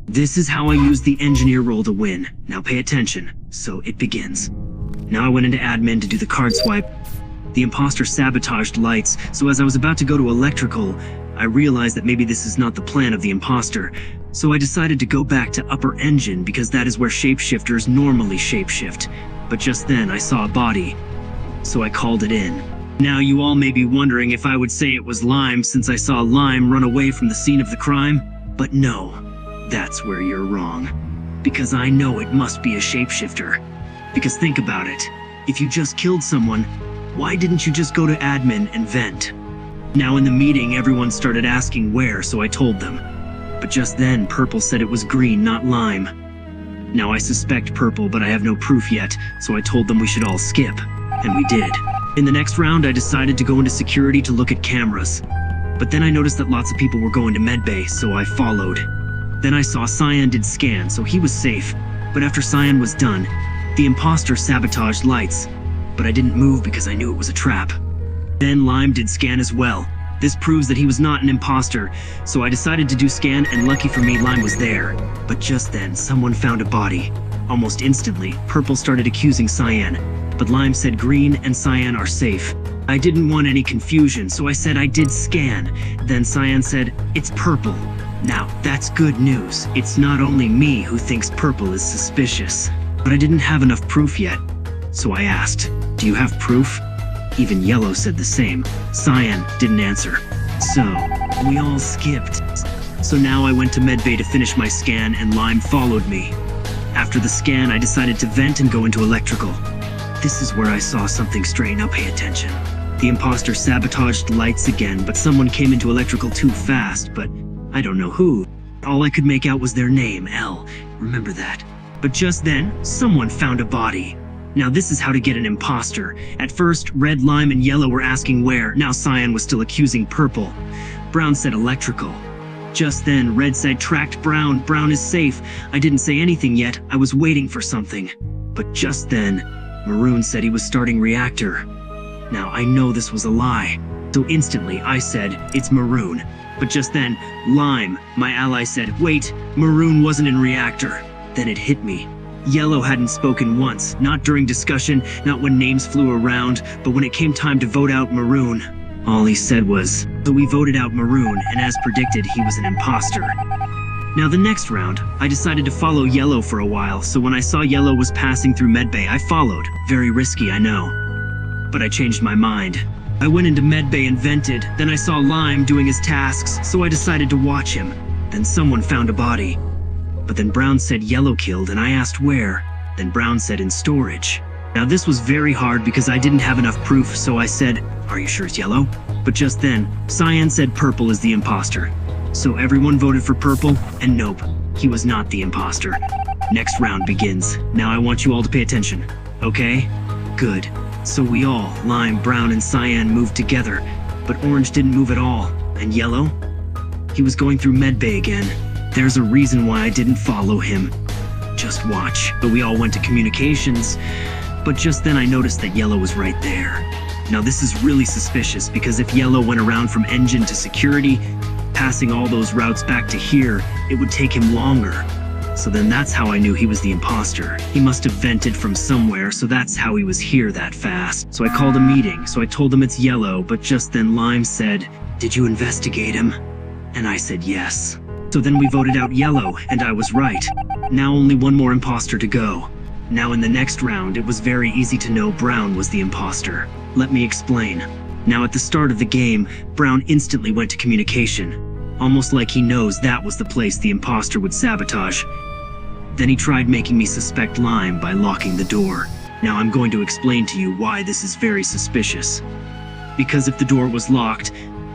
This is how I used the engineer role to win. Now pay attention. So it begins. Now I went into admin to do the card swipe. The imposter sabotaged lights, so as I was about to go to electrical, I realized that maybe this is not the plan of the imposter. So I decided to go back to upper engine because that is where shapeshifters normally shapeshift. But just then I saw a body, so I called it in. Now you all may be wondering if I would say it was Lime since I saw Lime run away from the scene of the crime, but no, that's where you're wrong. Because I know it must be a shapeshifter. Because think about it, if you just killed someone, why didn't you just go to admin and vent? Now in the meeting everyone started asking where, so I told them. But just then Purple said it was green, not Lime. Now I suspect Purple, but I have no proof yet, so I told them we should all skip. And we did. In the next round I decided to go into security to look at cameras. But then I noticed that lots of people were going to medbay, so I followed. Then I saw Cyan did scan, so he was safe. But after Cyan was done, the imposter sabotaged lights. But I didn't move because I knew it was a trap. Then Lime did scan as well. This proves that he was not an imposter, so I decided to do scan, and lucky for me, Lime was there. But just then, someone found a body. Almost instantly, Purple started accusing Cyan, but Lime said green and Cyan are safe. I didn't want any confusion, so I said I did scan. Then Cyan said, it's Purple. Now, that's good news. It's not only me who thinks Purple is suspicious. But I didn't have enough proof yet, so I asked, do you have proof? Even Yellow said the same. Cyan didn't answer. So, we all skipped. So now I went to medbay to finish my scan and Lime followed me. After the scan, I decided to vent and go into electrical. This is where I saw something strange. Now pay attention. The imposter sabotaged lights again, but someone came into electrical too fast, but I don't know who. All I could make out was their name, L. Remember that. But just then, someone found a body. Now this is how to get an imposter. At first, Red, Lime, and Yellow were asking where. Now Cyan was still accusing Purple. Brown said electrical. Just then, Red said tracked Brown. Brown is safe. I didn't say anything yet. I was waiting for something. But just then, Maroon said he was starting reactor. Now I know this was a lie. So instantly I said, it's Maroon. But just then, Lime, my ally, said, wait, Maroon wasn't in reactor. Then it hit me. Yellow hadn't spoken once, not during discussion, not when names flew around, but when it came time to vote out Maroon. All he said was, so we voted out Maroon, and as predicted, he was an imposter. Now the next round, I decided to follow Yellow for a while, so when I saw Yellow was passing through medbay, I followed. Very risky, I know. But I changed my mind. I went into medbay and vented, then I saw Lime doing his tasks, so I decided to watch him. Then someone found a body. But then Brown said Yellow killed, and I asked where. Then Brown said in storage. Now this was very hard because I didn't have enough proof, so I said, are you sure it's Yellow? But just then, Cyan said Purple is the imposter. So everyone voted for Purple, and nope, he was not the imposter. Next round begins. Now I want you all to pay attention, okay? Good. So we all, Lime, Brown, and Cyan, moved together, but Orange didn't move at all. And Yellow? He was going through medbay again. There's a reason why I didn't follow him. Just watch. But we all went to communications, but just then I noticed that Yellow was right there. Now this is really suspicious because if Yellow went around from engine to security, passing all those routes back to here, it would take him longer. So then that's how I knew he was the imposter. He must have vented from somewhere, so that's how he was here that fast. So I called a meeting, so I told him it's Yellow, but just then Lime said, did you investigate him? And I said yes. So then we voted out Yellow, and I was right. Now only one more imposter to go. Now in the next round, it was very easy to know Brown was the imposter. Let me explain. Now at the start of the game, Brown instantly went to communication. Almost like he knows that was the place the imposter would sabotage. Then he tried making me suspect Lime by locking the door. Now I'm going to explain to you why this is very suspicious. Because if the door was locked,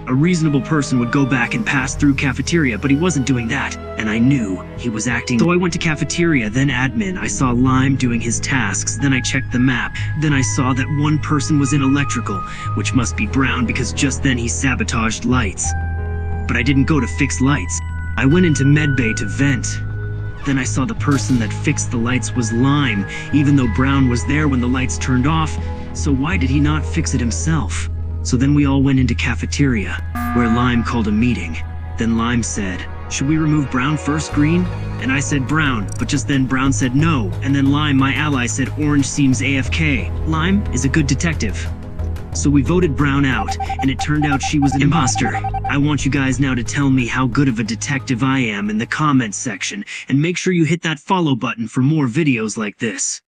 a reasonable person would go back and pass through cafeteria, but he wasn't doing that, and I knew he was acting. So I went to cafeteria, then admin. I saw Lime doing his tasks, then I checked the map. Then I saw that one person was in electrical, which must be Brown because just then he sabotaged lights. But I didn't go to fix lights. I went into medbay to vent. Then I saw the person that fixed the lights was Lime, even though Brown was there when the lights turned off, so why did he not fix it himself? So then we all went into cafeteria, where Lime called a meeting. Then Lime said, Should we remove Brown first, Green? And I said Brown, but just then Brown said no, and then Lime, my ally, said Orange seems AFK. Lime is a good detective. So we voted Brown out, and it turned out she was an imposter. I want you guys now to tell me how good of a detective I am in the comments section, and make sure you hit that follow button for more videos like this.